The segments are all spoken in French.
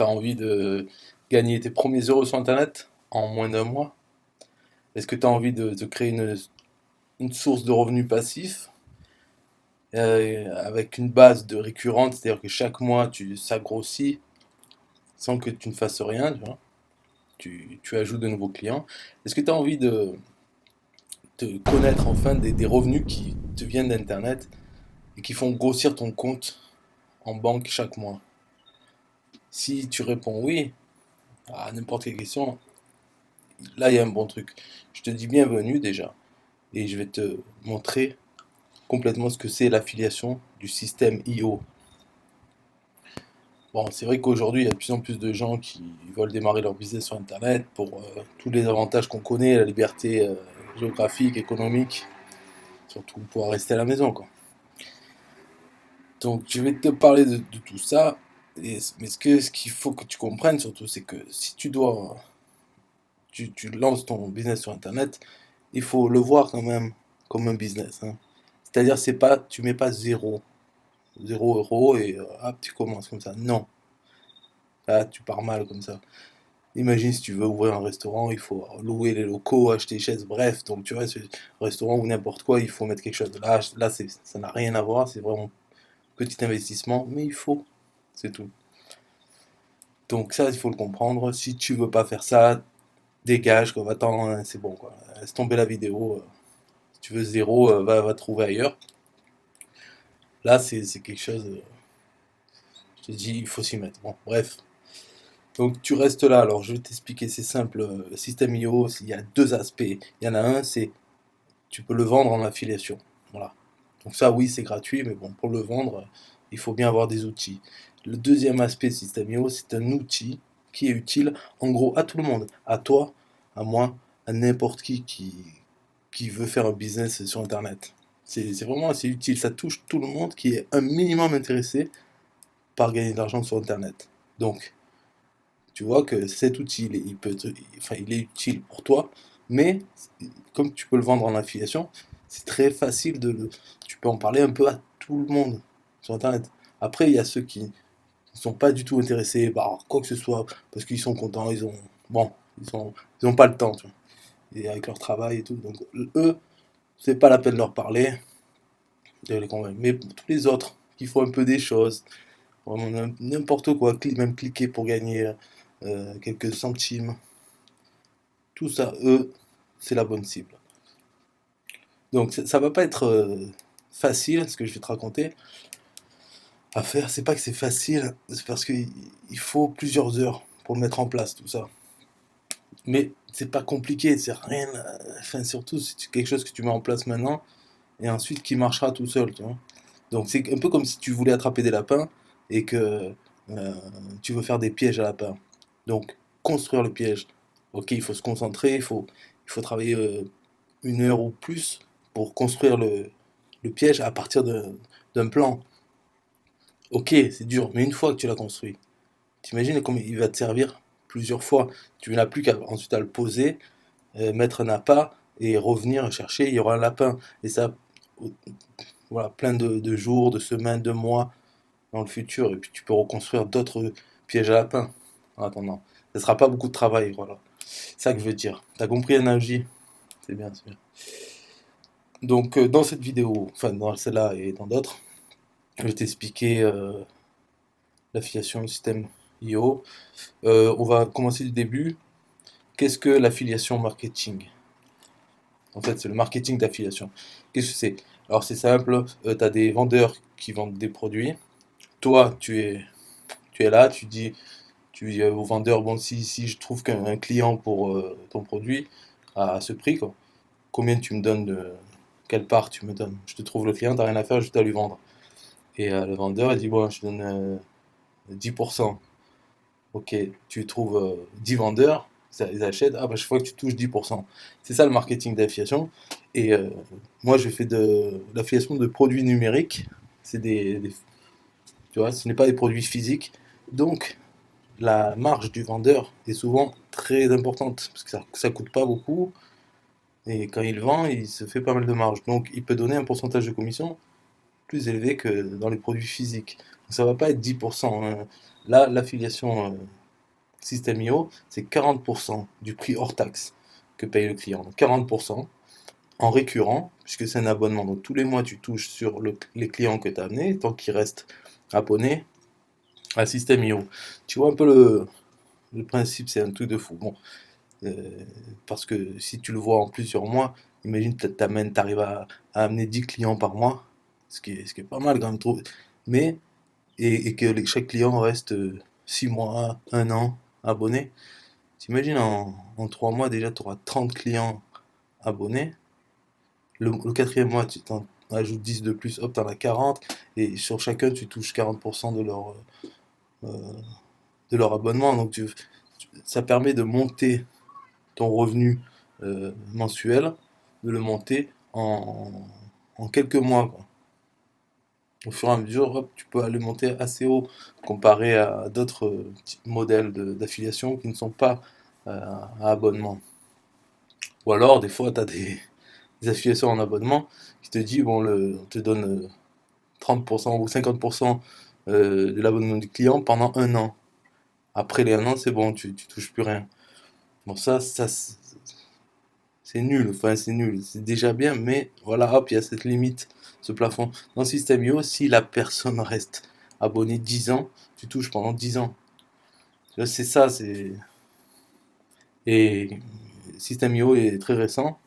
tu as envie de gagner tes premiers euros sur Internet en moins d'un mois? Est-ce que tu as envie de créer une source de revenus passifs avec une base de récurrente, c'est-à-dire que chaque mois ça grossit sans que tu ne fasses rien, tu vois? Tu ajoutes de nouveaux clients. Est-ce que tu as envie de connaître enfin des revenus qui te viennent d'Internet et qui font grossir ton compte en banque chaque mois? Si tu réponds oui à n'importe quelle question, là il y a un bon truc. Je te dis bienvenue déjà et je vais te montrer complètement ce que c'est l'affiliation du système IO. Bon, c'est vrai qu'aujourd'hui, il y a de plus en plus de gens qui veulent démarrer leur business sur Internet pour tous les avantages qu'on connaît, la liberté géographique, économique, surtout pouvoir rester à la maison, quoi. Donc, je vais te parler de tout ça, mais ce qu'il faut que tu comprennes surtout, c'est que si tu lances ton business sur Internet, il faut le voir quand même comme un business, hein. C'est-à-dire, tu mets pas zéro euro et hop, tu commences comme ça. Non, là, tu pars mal comme ça. Imagine si tu veux ouvrir un restaurant, il faut louer les locaux, acheter des chaises, bref. Donc tu vois, ce restaurant ou n'importe quoi, il faut mettre quelque chose. Là ça n'a rien à voir, c'est vraiment petit investissement, mais il faut, c'est tout. Donc ça, il faut le comprendre. Si tu veux pas faire ça, dégage, quoi, va-t'en, hein, c'est bon, quoi. Laisse tomber la vidéo. Si tu veux zéro, va trouver ailleurs. Là, c'est quelque chose, je te dis, il faut s'y mettre. Bon, bref. Donc tu restes là. Alors je vais t'expliquer, c'est simple. Système IO, il y a deux aspects. Il y en a un, c'est tu peux le vendre en affiliation. Voilà. Donc ça, oui, c'est gratuit, mais bon, pour le vendre, il faut bien avoir des outils. Le deuxième aspect de System.io, c'est un outil qui est utile, en gros, à tout le monde, à toi, à moi, à n'importe qui veut faire un business sur Internet. C'est vraiment assez utile, ça touche tout le monde qui est un minimum intéressé par gagner de l'argent sur Internet. Donc, tu vois que cet outil, il est utile pour toi, mais comme tu peux le vendre en affiliation, c'est très facile tu peux en parler un peu à tout le monde sur Internet. Après, il y a ceux qui ne sont pas du tout intéressés par quoi que ce soit, parce qu'ils sont contents, bon, ils ont pas le temps, tu vois, et avec leur travail et tout. Donc, eux, c'est pas la peine de leur parler, de les convaincre. Mais pour tous les autres qui font un peu des choses, vraiment n'importe quoi, même cliquer pour gagner quelques centimes, tout ça, eux, c'est la bonne cible. Donc ça va pas être facile, ce que je vais te raconter, à faire. C'est pas que c'est facile, c'est parce qu'il faut plusieurs heures pour le mettre en place, tout ça. Mais c'est pas compliqué, c'est rien. Enfin, surtout, c'est quelque chose que tu mets en place maintenant et ensuite qui marchera tout seul, tu vois. Donc c'est un peu comme si tu voulais attraper des lapins et que euh, tu veux faire des pièges à lapins. Donc construire le piège. Ok, il faut se concentrer, il faut travailler une heure ou plus pour construire le piège à partir d'un plan. Ok, c'est dur, mais une fois que tu l'as construit, t'imagines comme il va te servir plusieurs fois. Tu n'as plus qu'à ensuite à le poser, mettre un appât et revenir chercher, il y aura un lapin. Et ça, voilà, plein de jours, de semaines, de mois dans le futur. Et puis tu peux reconstruire d'autres pièges à lapins en attendant. Ça sera pas beaucoup de travail, voilà. C'est ça que je veux dire. T'as compris l'analogie? C'est bien, c'est bien. Donc dans cette vidéo, enfin dans celle-là et dans d'autres, je vais t'expliquer l'affiliation au système IO. On va commencer du début. Qu'est-ce que l'affiliation marketing? En fait, c'est le marketing d'affiliation. Qu'est-ce que c'est? Alors c'est simple, tu as des vendeurs qui vendent des produits. Toi, tu es là, tu dis au vendeur, bon, si je trouve qu'un client pour ton produit à ce prix, quoi, combien tu me donnes quelle part tu me donnes? Je te trouve le client, t'as rien à faire, juste à lui vendre. Et le vendeur, il dit, bon, je te donne 10%. Ok, tu trouves 10 vendeurs, ils achètent, ah bah chaque fois que tu touches 10%. C'est ça le marketing d'affiliation. Et moi, je fais de l'affiliation de produits numériques. C'est tu vois, ce n'est pas des produits physiques. Donc, la marge du vendeur est souvent très importante, parce que ça coûte pas beaucoup. Et quand il vend, il se fait pas mal de marge. Donc, il peut donner un pourcentage de commission plus élevé que dans les produits physiques. Donc, ça va pas être 10%, hein. Là, l'affiliation Système.io, c'est 40% du prix hors taxe que paye le client. Donc 40% en récurrent, puisque c'est un abonnement. Donc tous les mois, tu touches sur les clients que tu as amenés, tant qu'ils restent abonnés à Système.io. Tu vois un peu le principe, c'est un truc de fou. Bon, parce que si tu le vois en plusieurs mois, imagine tu arrives à amener 10 clients par mois, ce qui est pas mal quand même trop. Mais, et que chaque client reste 6 mois, 1 an abonné. T'imagines en 3 mois déjà tu auras 30 clients abonnés. Le quatrième mois tu t'en ajoutes 10 de plus, hop, t'en as 40. Et sur chacun tu touches 40% euh, de leur abonnement. Donc ça permet de monter ton revenu mensuel, de le monter en quelques mois, quoi. Au fur et à mesure, hop, tu peux aller monter assez haut comparé à d'autres modèles d'affiliation qui ne sont pas à abonnement. Ou alors, des fois, tu as des affiliations en abonnement qui te dit, bon, on te donne 30% ou 50% de l'abonnement du client pendant 1 an. Après les 1 an, c'est bon, tu touches plus rien. Bon, ça c'est nul, enfin c'est nul, c'est déjà bien, mais voilà, hop, il y a cette limite, ce plafond. Dans Système.io, si la personne reste abonnée 10 ans, tu touches pendant 10 ans. C'est ça, c'est... Et Système.io est très récent.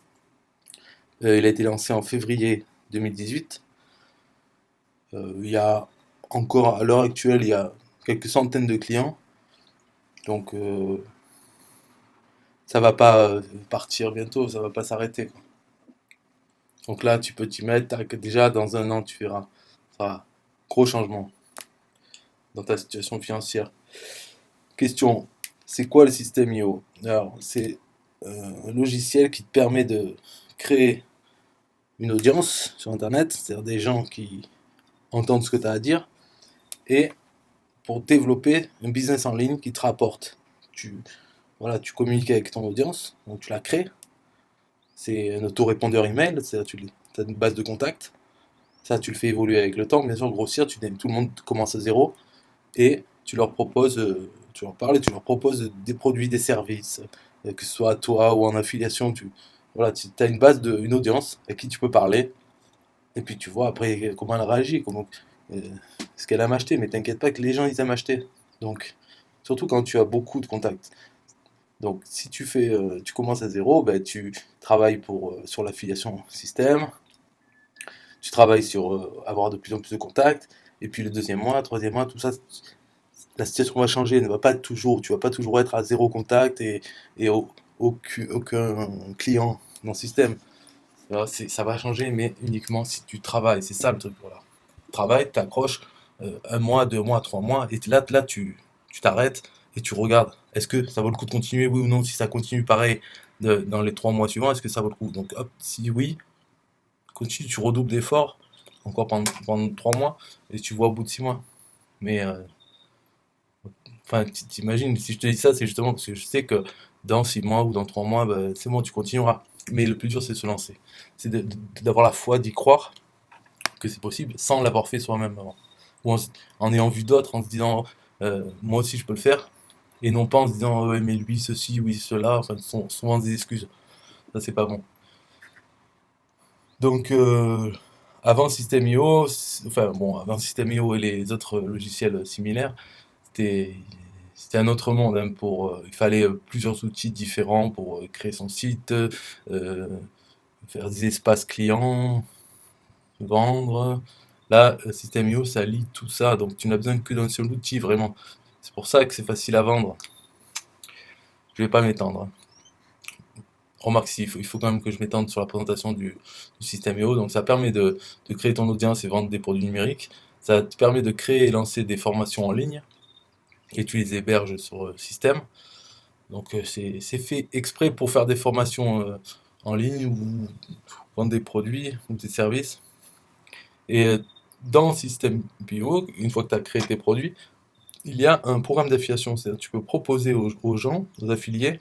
Il a été lancé en février 2018. Il y a encore, à l'heure actuelle, il y a quelques centaines de clients. Donc ça va pas partir bientôt, ça va pas s'arrêter, quoi. Donc là, tu peux t'y mettre, déjà dans 1 an, tu verras. Ça sera gros changement dans ta situation financière. Question, c'est quoi le système IO? Alors, c'est un logiciel qui te permet de créer une audience sur Internet, c'est-à-dire des gens qui entendent ce que tu as à dire, et pour développer un business en ligne qui te rapporte. Tu, voilà, tu communiques avec ton audience, donc tu la crées. C'est un autorépondeur email, c'est-à-dire tu as une base de contact. Ça, tu le fais évoluer avec le temps, bien sûr, grossir, tout le monde commence à zéro, et tu leur proposes, tu leur parles et tu leur proposes des produits, des services, que ce soit à toi ou en affiliation, voilà, tu as une base, une audience à qui tu peux parler, et puis tu vois après comment elle réagit, euh, ce qu'elle aime acheter, mais t'inquiète pas que les gens ils aiment acheter. Donc, surtout quand tu as beaucoup de contacts. Donc, si tu commences à zéro, ben, tu travailles sur l'affiliation système, tu travailles sur avoir de plus en plus de contacts, et puis le deuxième mois, troisième mois, tout ça, la situation va changer, ne va pas toujours, tu vas pas toujours être à zéro contact et aucun client dans le système. Alors, ça va changer, mais uniquement si tu travailles, c'est ça le truc, voilà. Travaille, t'accroches 1 mois, 2 mois, 3 mois, et là tu t'arrêtes et tu regardes, est-ce que ça vaut le coup de continuer, oui ou non, si ça continue pareil dans les 3 mois suivants, est-ce que ça vaut le coup? Donc hop, si oui, continue, tu redoubles d'efforts, encore pendant 3 mois, et tu vois au bout de 6 mois. Mais enfin, t'imagines, si je te dis ça, c'est justement parce que je sais que dans 6 mois ou dans 3 mois, bah, c'est bon, tu continueras. Mais le plus dur, c'est de se lancer. C'est d'avoir la foi, d'y croire que c'est possible, sans l'avoir fait soi-même avant. Ou en ayant vu d'autres, en se disant, moi aussi je peux le faire. Et non pas en se disant, ouais, mais lui, ceci, oui, cela. Enfin, ce sont souvent des excuses. Ça, c'est pas bon. Donc, avant System.io, enfin bon, avant System.io et les autres logiciels similaires, c'était c'était un autre monde, hein, il fallait plusieurs outils différents pour créer son site, faire des espaces clients, vendre. Là, System.io, ça lie tout ça, donc tu n'as besoin que d'un seul outil, vraiment. C'est pour ça que c'est facile à vendre. Je vais pas m'étendre, hein. Remarque, il faut quand même que je m'étende sur la présentation du System.io. Donc ça permet de créer ton audience et vendre des produits numériques. Ça te permet de créer et lancer des formations en ligne et tu les héberges sur System. Donc c'est fait exprès pour faire des formations en ligne ou vendre des produits ou des services. Et dans System.io, une fois que tu as créé tes produits, il y a un programme d'affiliation. C'est-à-dire que tu peux proposer aux gens, aux affiliés,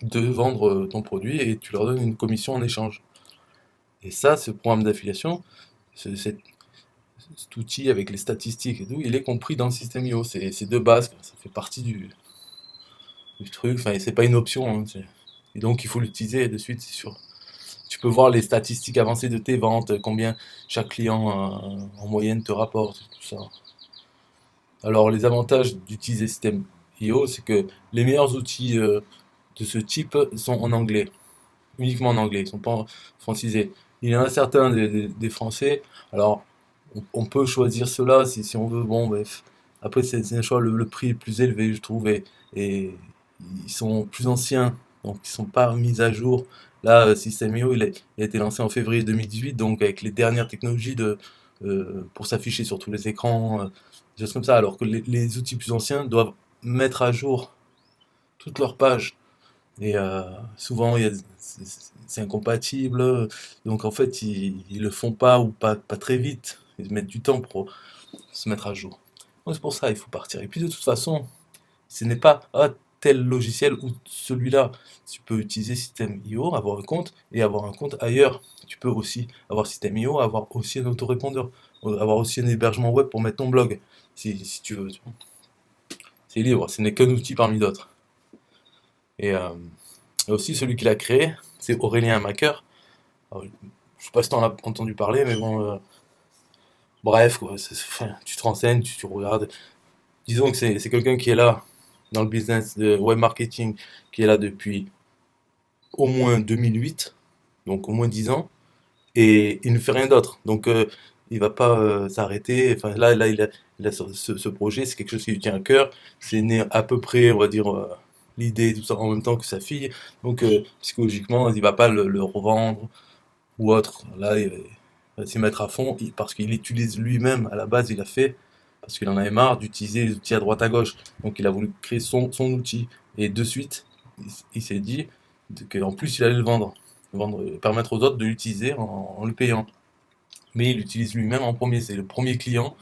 de vendre ton produit et tu leur donnes une commission en échange. Et ça, ce programme d'affiliation, c'est cet outil avec les statistiques et tout, il est compris dans le système IO. C'est de base, quoi. Ça fait partie du truc. Enfin, c'est pas une option, hein, et donc il faut l'utiliser de suite, c'est sûr. Tu peux voir les statistiques avancées de tes ventes, combien chaque client en moyenne te rapporte, tout ça. Alors les avantages d'utiliser système IO, c'est que les meilleurs outils de ce type sont en anglais, uniquement en anglais, ils sont pas francisés. Il y en a certains des Français, alors on peut choisir cela si on veut, bon bref. Après c'est un choix, le prix est plus élevé je trouve, et ils sont plus anciens, donc ils sont pas mis à jour. Là, System.io, il a été lancé en février 2018, donc avec les dernières technologies pour s'afficher sur tous les écrans, des choses comme ça, alors que les outils plus anciens doivent mettre à jour toutes leurs pages. Et souvent, c'est incompatible. Donc en fait, ils le font pas ou pas très vite. Ils mettent du temps pour se mettre à jour. Donc c'est pour ça il faut partir. Et puis de toute façon, ce n'est pas tel logiciel ou celui-là. Tu peux utiliser System.io, avoir un compte et avoir un compte ailleurs. Tu peux aussi avoir System.io, avoir aussi un autorépondeur, avoir aussi un hébergement web pour mettre ton blog, si tu veux. C'est libre, ce n'est qu'un outil parmi d'autres. Et aussi, celui qui l'a créé, c'est Aurélien Macker. Alors, je sais pas si tu en as entendu parler, mais bon, bref, quoi, enfin, tu te renseignes, tu regardes. Disons que c'est quelqu'un qui est là dans le business de web marketing, qui est là depuis au moins 2008, donc au moins 10 ans, et il ne fait rien d'autre. Donc il va pas s'arrêter. Enfin là il a ce projet, c'est quelque chose qui lui tient à cœur. C'est né à peu près, on va dire, l'idée, tout ça en même temps que sa fille. Donc psychologiquement, il va pas le revendre ou autre. Là, il va s'y mettre à fond parce qu'il utilise lui-même, à la base, il a fait, parce qu'il en avait marre d'utiliser les outils à droite à gauche. Donc il a voulu créer son outil. Et de suite, il s'est dit qu'en plus, il allait le vendre, permettre aux autres de l'utiliser en le payant. Mais il l'utilise lui-même en premier. C'est le premier client.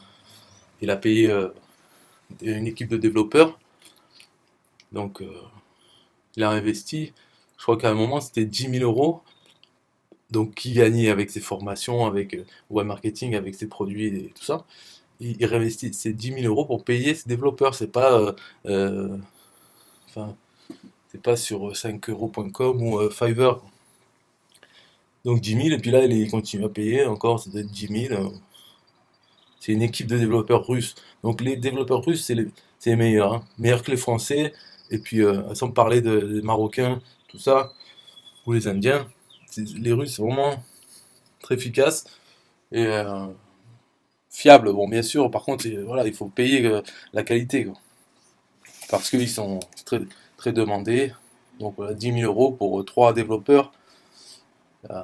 Il a payé une équipe de développeurs. Donc il a investi. Je crois qu'à un moment, c'était 10 000 euros. Donc, qui gagnait avec ses formations, avec web marketing, avec ses produits et tout ça. Il réinvestit ces 10 000 euros pour payer ses développeurs. Euh, enfin, c'est pas sur 5euros.com ou Fiverr. Donc 10 000, et puis là, il continue à payer encore, ça doit être 10 000. C'est une équipe de développeurs russes. Donc les développeurs russes, c'est les meilleurs, hein. Meilleurs que les Français, et puis sans parler des Marocains, tout ça, ou les Indiens. Les Russes, c'est vraiment très efficace et fiable. Bon, bien sûr, par contre, voilà, il faut payer la qualité, quoi, parce qu'ils sont très, très demandés. Donc voilà, 10 000 euros pour 3 développeurs. Euh,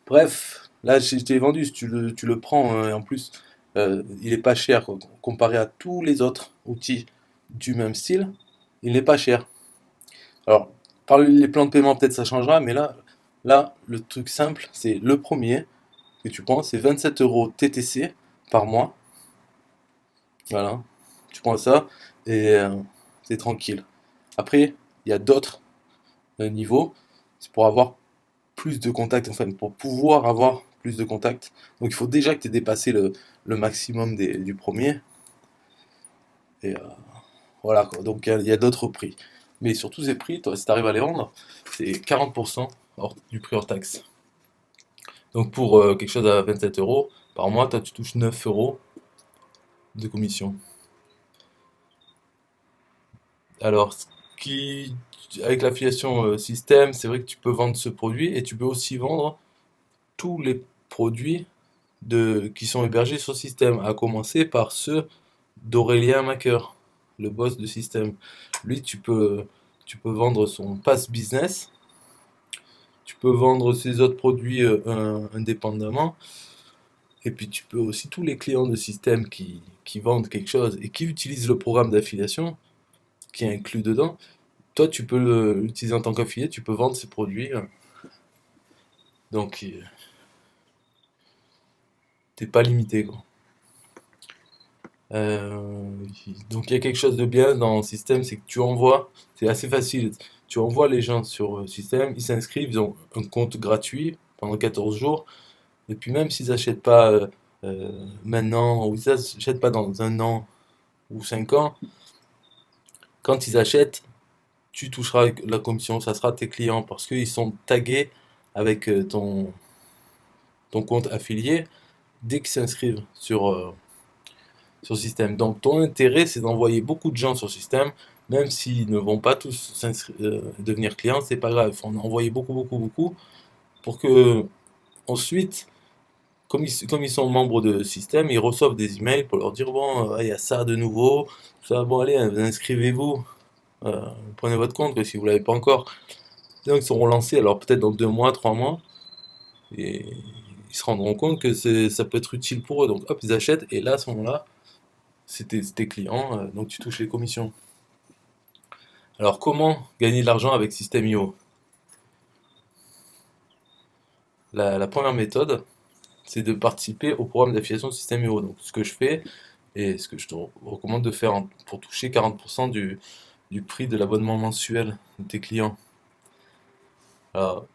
Bref, là, je t'ai vendu, si tu le prends, et en plus, il est pas cher, quoi. Comparé à tous les autres outils du même style, il n'est pas cher. Alors, par les plans de paiement, peut-être ça changera, mais là, le truc simple, c'est le premier que tu prends, c'est 27 euros TTC par mois. Voilà, tu prends ça et c'est tranquille. Après, il y a d'autres niveaux. C'est pour avoir plus de contacts, enfin, pour pouvoir avoir plus de contacts. Donc il faut déjà que tu aies dépassé le maximum du premier. Et voilà quoi. Donc il y a d'autres prix. Mais sur tous ces prix, toi, si tu arrives à les vendre, c'est 40% du prix hors taxe. Donc pour quelque chose à 27 euros par mois, toi tu touches 9 euros de commission. Alors, avec l'affiliation système, c'est vrai que tu peux vendre ce produit et tu peux aussi vendre tous les produits qui sont hébergés sur système, à commencer par ceux d'Aurélien Macker, le boss de système. Lui, tu peux vendre son pass business, tu peux vendre ses autres produits indépendamment, et puis tu peux aussi tous les clients de système qui vendent quelque chose et qui utilisent le programme d'affiliation qui est inclus dedans. Toi, tu peux l'utiliser en tant qu'affilié, tu peux vendre ces produits. Donc, t'es pas limité, quoi. Euh, donc il y a quelque chose de bien dans le système, c'est que tu envoies, c'est assez facile, tu envoies les gens sur le système, ils s'inscrivent, ils ont un compte gratuit pendant 14 jours, et puis même s'ils n'achètent pas maintenant, ou ça s'achète pas dans 1 an ou 5 ans, quand ils achètent, tu toucheras la commission, ça sera tes clients parce qu'ils sont tagués avec ton compte affilié dès qu'ils s'inscrivent sur le système. Donc ton intérêt, c'est d'envoyer beaucoup de gens sur le système, même s'ils ne vont pas tous devenir clients, c'est pas grave, il faut en envoyer beaucoup, beaucoup, beaucoup, pour que ensuite, comme ils sont membres de système, ils reçoivent des emails pour leur dire, bon, il y a ça de nouveau, ça, bon, allez, inscrivez-vous, prenez votre compte, que si vous l'avez pas encore. Donc ils seront lancés, alors peut-être dans 2 mois, 3 mois, et ils se rendront compte que ça peut être utile pour eux. Donc hop, ils achètent, et là, à ce moment-là, c'est tes clients, donc tu touches les commissions. Alors comment gagner de l'argent avec System.io? La première méthode, c'est de participer au programme d'affiliation System.io. Donc ce que je fais, et ce que je te recommande de faire pour toucher 40% du prix de l'abonnement mensuel de tes clients. Alors,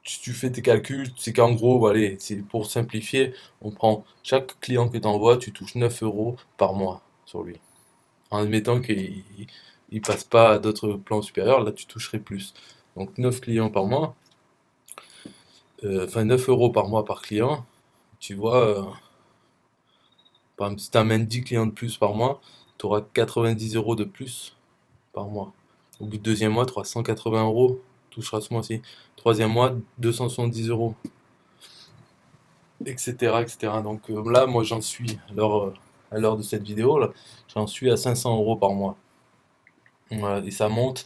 si tu fais tes calculs, c'est qu'en gros, allez, c'est pour simplifier, on prend chaque client que tu envoies, tu touches 9 euros par mois sur lui. En admettant qu'il ne passe pas à d'autres plans supérieurs, là tu toucherais plus. Donc 9 clients par mois, enfin 9 euros par mois par client, tu vois, par exemple, si tu amènes 10 clients de plus par mois, tu auras 90 euros de plus par mois. Au bout du deuxième mois, tu auras 180 euros, toucheras ce mois-ci. Troisième mois, 270 euros, etc., etc. Donc là, moi j'en suis, à l'heure de cette vidéo, là, j'en suis à 500 euros par mois. Voilà, et ça monte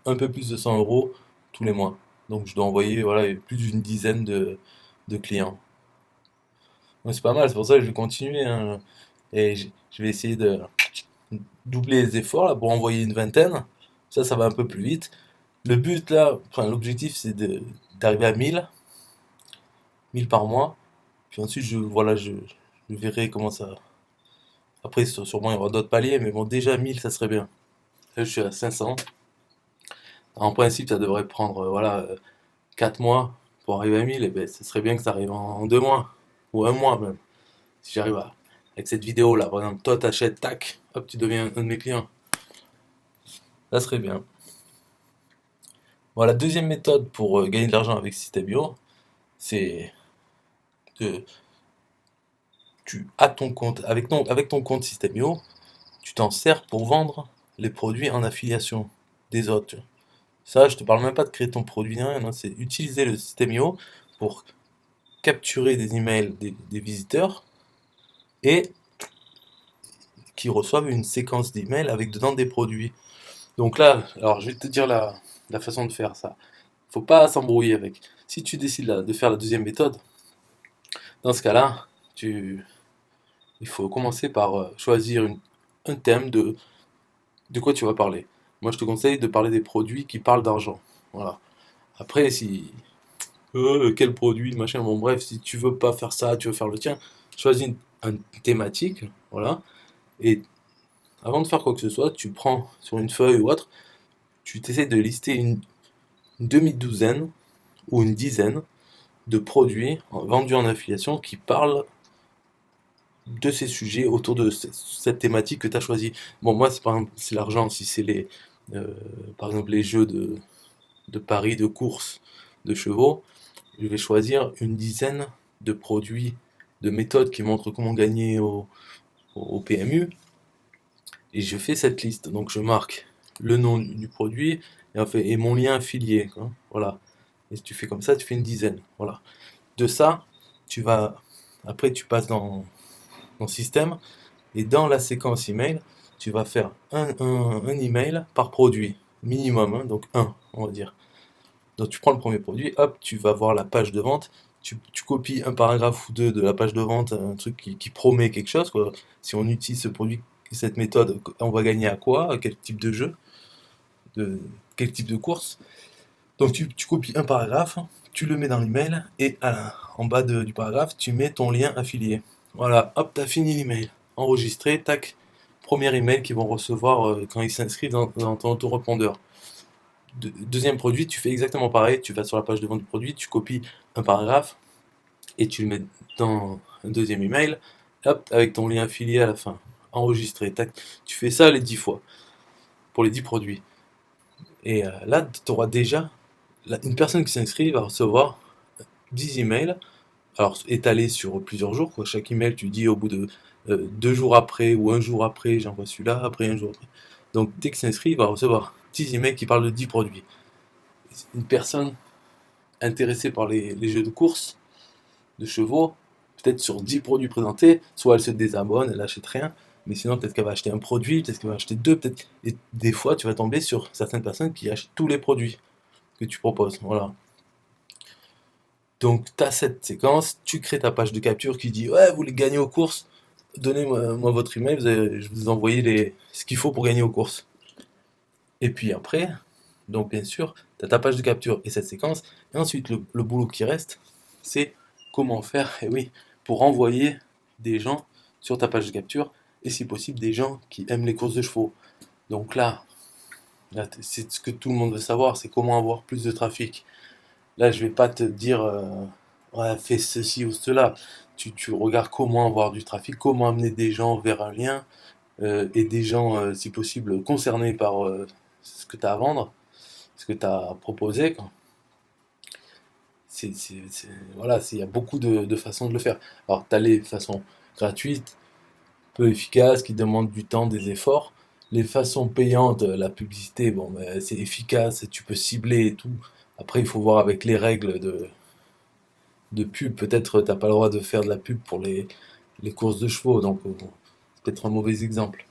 un peu plus de 100 euros tous les mois. Donc je dois envoyer voilà, plus d'une dizaine de clients. Ouais, c'est pas mal, c'est pour ça que je vais continuer, hein. Et je vais essayer de doubler les efforts là, pour envoyer une vingtaine. Ça va un peu plus vite. Le but là, enfin, l'objectif c'est d'arriver à 1000 par mois. Puis ensuite, voilà, je verrai comment ça. Après, sûrement il y aura d'autres paliers, mais bon, déjà 1000 ça serait bien. Là, je suis à 500. En principe, ça devrait prendre voilà, 4 mois pour arriver à 1000, et ben, ce serait bien que ça arrive en 2 mois, ou 1 mois même. Si j'arrive à, avec cette vidéo là, par exemple, toi t'achètes, tac, hop, tu deviens un de mes clients. Ça serait bien. Voilà, la deuxième méthode pour gagner de l'argent avec System.io, c'est que tu as ton compte, avec ton compte System.io, tu t'en sers pour vendre les produits en affiliation des autres. Ça, je te parle même pas de créer ton produit, rien, non, c'est utiliser le System.io pour capturer des emails des visiteurs et qui reçoivent une séquence d'emails avec dedans des produits. Donc là, alors je vais te dire la façon de faire ça. Faut pas s'embrouiller avec. Si tu décides de faire la deuxième méthode, dans ce cas-là, il faut commencer par choisir un thème de quoi tu vas parler. Moi, je te conseille de parler des produits qui parlent d'argent. Voilà. Après, si quel produit, machin, bon bref, si tu veux pas faire ça, tu veux faire le tien, choisis une thématique, voilà. Et avant de faire quoi que ce soit, tu prends sur une feuille ou autre, tu t'essaies de lister une demi-douzaine ou une dizaine de produits vendus en affiliation qui parlent de ces sujets autour de cette thématique que tu as choisie. Bon, moi, c'est par exemple, c'est l'argent, si c'est euh, par exemple, les jeux de paris, de courses, de chevaux, je vais choisir une dizaine de produits, de méthodes qui montrent comment gagner au PMU, et je fais cette liste. Donc je marque le nom du produit et mon lien affilié, hein, voilà. Et si tu fais comme ça, tu fais une dizaine. Voilà. De ça, après tu passes dans système, et dans la séquence email, tu vas faire un email par produit, minimum, hein, donc un, on va dire. Donc tu prends le premier produit, hop, tu vas voir la page de vente, tu copies un paragraphe ou deux de la page de vente, un truc qui promet quelque chose, quoi. Si on utilise ce produit, cette méthode, on va gagner à quoi, à quel type de jeu, de, quel type de course. Donc tu copies un paragraphe, tu le mets dans l'email, et en bas du paragraphe, tu mets ton lien affilié. Voilà, hop, t'as fini l'email. Enregistré, tac, premier email qu'ils vont recevoir quand ils s'inscrivent dans ton autorépondeur. Deuxième produit, tu fais exactement pareil, tu vas sur la page de vente du produit, tu copies un paragraphe et tu le mets un deuxième email, hop, avec ton lien affilié à la fin, enregistré, tac. Tu fais ça les 10 fois, pour les 10 produits. Et là, tu auras déjà, une personne qui s'inscrit va recevoir 10 emails, alors étalés sur plusieurs jours, quoi. Chaque email, tu dis au bout de 2 jours après ou un jour après, j'envoie celui-là, après un jour après. Donc dès qu'il s'inscrit, il va recevoir 10 emails qui parlent de 10 produits. Une personne intéressée par les jeux de course, de chevaux, peut-être sur 10 produits présentés, soit elle se désabonne, elle n'achète rien, mais sinon peut-être qu'elle va acheter un produit, peut-être qu'elle va acheter deux, peut-être. Et des fois, tu vas tomber sur certaines personnes qui achètent tous les produits que tu proposes. Voilà. Donc tu as cette séquence, tu crées ta page de capture qui dit ouais, vous voulez gagner aux courses, donnez-moi votre email, je vais vous envoyer ce qu'il faut pour gagner aux courses. Et puis après, donc bien sûr, tu as ta page de capture et cette séquence, et ensuite le boulot qui reste, c'est comment faire, et oui, pour envoyer des gens sur ta page de capture, et si possible des gens qui aiment les courses de chevaux. Donc là c'est ce que tout le monde veut savoir, c'est comment avoir plus de trafic. Là, je vais pas te dire, ouais, fais ceci ou cela. Tu regardes comment avoir du trafic, comment amener des gens vers un lien, et des gens, si possible, concernés par ce que tu as à vendre, ce que tu as proposé, quoi. Voilà, il y a beaucoup de façons de le faire. Alors, tu as les façons gratuites, peu efficaces, qui demandent du temps, des efforts. Les façons payantes, la publicité, bon, ben, c'est efficace, tu peux cibler et tout. Après, il faut voir avec les règles de pub. Peut-être t'as pas le droit de faire de la pub pour les courses de chevaux, donc bon, c'est peut-être un mauvais exemple.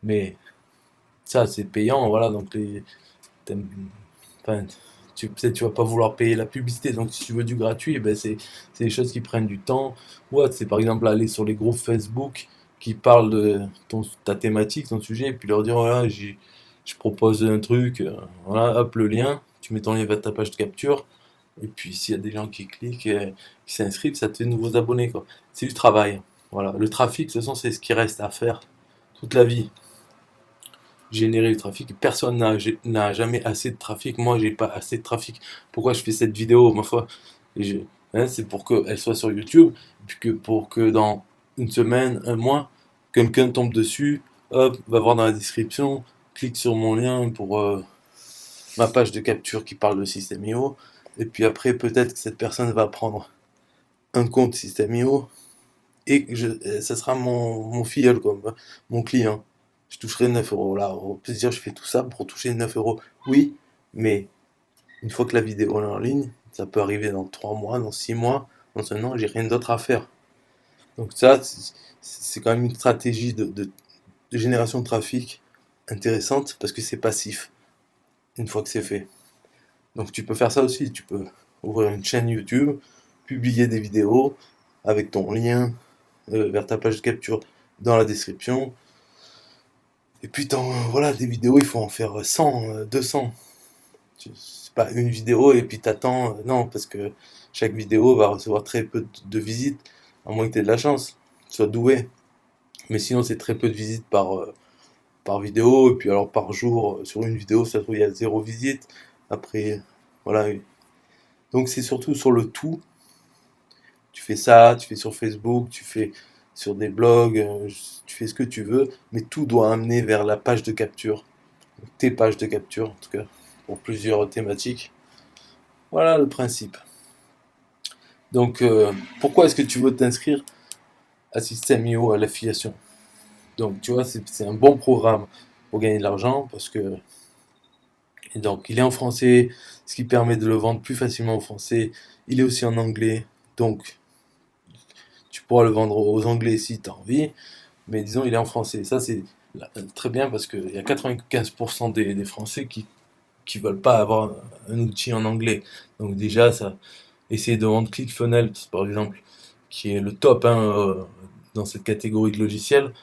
Mais ça, c'est payant, voilà, donc enfin, peut-être tu vas pas vouloir payer la publicité, donc si tu veux du gratuit, eh ben c'est des choses qui prennent du temps. Ouais, c'est par exemple aller sur les groupes Facebook qui parlent de ta thématique, ton sujet, et puis leur dire voilà, je propose un truc, voilà, hop, le lien, tu mets ton lien vers ta page de capture, et puis s'il y a des gens qui cliquent, qui s'inscrivent, ça te fait de nouveaux abonnés, quoi. C'est du travail. Voilà, le trafic, de toute façon, c'est ce qui reste à faire toute la vie. Générer le trafic. Personne n'a jamais assez de trafic. Moi, j'ai pas assez de trafic. Pourquoi je fais cette vidéo, ma foi? C'est pour qu'elle soit sur YouTube, puis pour que dans une semaine, un mois, quelqu'un tombe dessus, hop, va voir dans la description, clique sur mon lien pour ma page de capture qui parle de System.io, et puis après, peut-être que cette personne va prendre un compte System.io, et ça sera mon filleul, quoi, mon client. Je toucherai 9 euros. Là, au plaisir, je fais tout ça pour toucher 9 euros. Oui, mais une fois que la vidéo est en ligne, ça peut arriver dans 3 mois, dans 6 mois, dans un an, j'ai rien d'autre à faire. Donc ça, c'est quand même une stratégie de génération de trafic intéressante parce que c'est passif une fois que c'est fait. Donc tu peux faire ça aussi, tu peux ouvrir une chaîne YouTube, publier des vidéos avec ton lien vers ta page de capture dans la description. Et puis voilà, des vidéos, il faut en faire 100, 200. C'est pas une vidéo et puis t'attends. Non, parce que chaque vidéo va recevoir très peu de visites, à moins que tu aies de la chance, que tu sois doué. Mais sinon, c'est très peu de visites par vidéo. Et puis alors par jour, sur une vidéo, ça se trouve, il y a 0 visite. Après, voilà. Donc c'est surtout sur le tout. Tu fais ça, tu fais sur Facebook, tu fais sur des blogs, tu fais ce que tu veux, mais tout doit amener vers la page de capture. Tes pages de capture, en tout cas, pour plusieurs thématiques. Voilà le principe. Donc, pourquoi est-ce que tu veux t'inscrire à System.io, à l'affiliation? Donc, tu vois, c'est un bon programme pour gagner de l'argent parce que et donc il est en français, ce qui permet de le vendre plus facilement en français. Il est aussi en anglais, donc tu pourras le vendre aux anglais si tu as envie. Mais disons, il est en français. Ça, c'est très bien parce qu'il y a 95% des Français qui veulent pas avoir un outil en anglais. Donc déjà, ça, essayer de vendre ClickFunnels, par exemple, qui est le top dans cette catégorie de logiciels.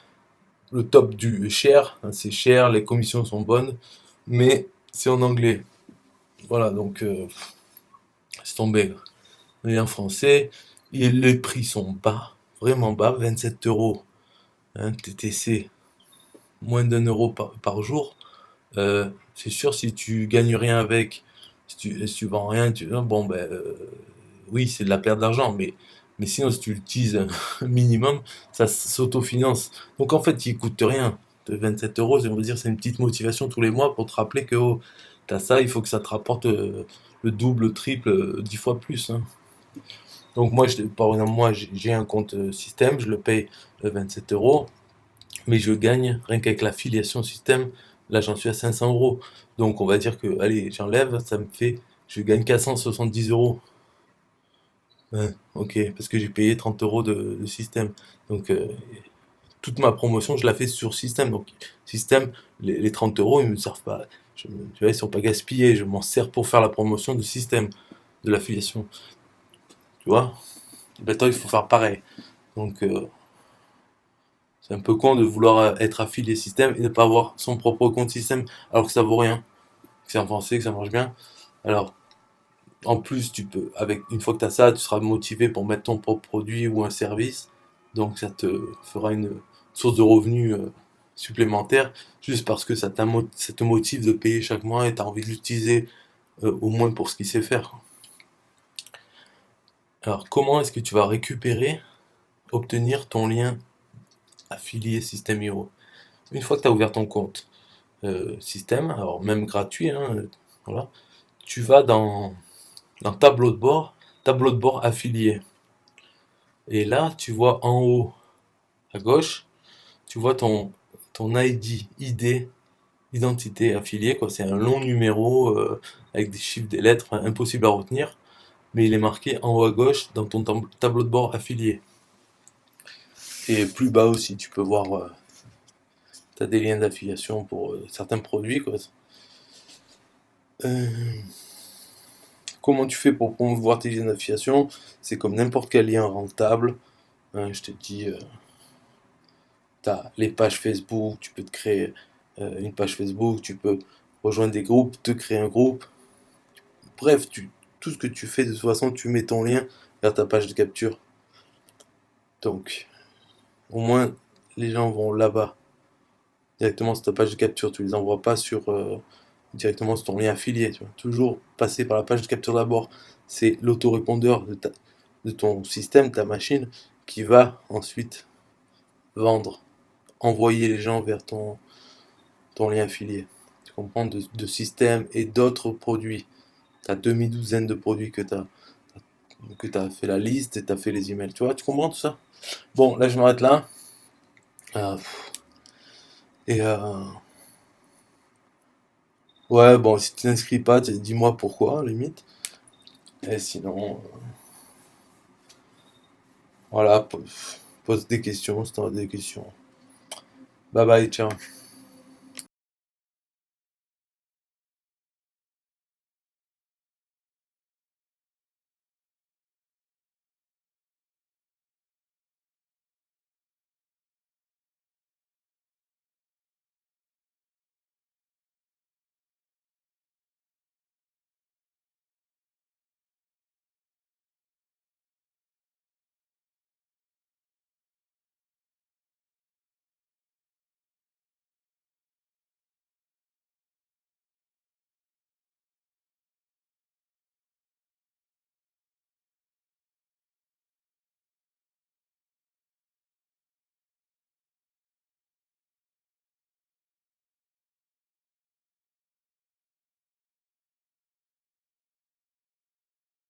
Le top du cher, hein, c'est cher, les commissions sont bonnes, mais c'est en anglais. Voilà, donc c'est tombé. Il est en français, et les prix sont bas, vraiment bas, 27 euros, hein, TTC, moins d'1 euro par jour. C'est sûr, si tu gagnes rien avec, si tu vends rien, bon ben oui, c'est de la perte d'argent, mais Mais sinon, si tu l'utilises un minimum, ça s'autofinance. Donc en fait, il coûte rien. De 27 euros, on va dire, c'est une petite motivation tous les mois pour te rappeler que oh, t'as ça, il faut que ça te rapporte le double, le triple, 10 fois plus, hein. Donc moi, par exemple, moi, j'ai un compte système, je le paye 27 euros, mais je gagne, rien qu'avec l'affiliation système, là j'en suis à 500 euros. Donc on va dire que, allez, j'enlève, ça me fait, je gagne 470 euros. Ouais, ok, parce que j'ai payé 30 euros de système. Donc toute ma promotion, je la fais sur système. Donc système, les 30 euros, ils me servent pas. Tu vois, ils sont pas gaspillés. Je m'en sers pour faire la promotion de système, de l'affiliation. Tu vois? Maintenant, il faut faire pareil. Donc c'est un peu con de vouloir être affilié système et de ne pas avoir son propre compte système alors que ça vaut rien, que c'est avancé, que ça marche bien. Alors, en plus, tu peux, avec une fois que tu as ça, tu seras motivé pour mettre ton propre produit ou un service. Donc ça te fera une source de revenus supplémentaire juste parce que ça te motive de payer chaque mois et tu as envie de l'utiliser au moins pour ce qu'il sait faire. Alors, comment est-ce que tu vas récupérer, obtenir ton lien affilié System Hero? Une fois que tu as ouvert ton compte système, alors même gratuit, hein, voilà, tu vas dans tableau de bord affilié. Et là, tu vois en haut à gauche, tu vois ton ID, identité affiliée, quoi. C'est un long numéro avec des chiffres, des lettres, enfin, impossible à retenir, mais il est marqué en haut à gauche dans ton tableau de bord affilié. Et plus bas aussi, tu peux voir, tu as des liens d'affiliation pour certains produits, quoi. Euh, Comment tu fais pour promouvoir tes liens d'affiliation? C'est comme n'importe quel lien rentable. Hein, je te dis, tu as les pages Facebook, tu peux te créer une page Facebook, tu peux rejoindre des groupes, te créer un groupe. Bref, tout ce que tu fais, de toute façon, tu mets ton lien vers ta page de capture. Donc, au moins, les gens vont là-bas, directement sur ta page de capture. Tu les envoies pas directement sur ton lien affilié. Tu vois. Toujours passer par la page de capture d'abord. C'est l'autorépondeur de ton système, ta machine, qui va ensuite vendre, envoyer les gens vers ton lien affilié. Tu comprends? De système et d'autres produits. Tu as demi-douzaine de produits que tu as fait la liste et tu as fait les emails. Tu vois, tu comprends tout ça? Bon, là, je m'arrête là. Euh, et ouais, bon, si tu t'inscris pas, dis-moi pourquoi, limite. Et sinon, voilà, pose des questions si tu as des questions. Bye bye, ciao.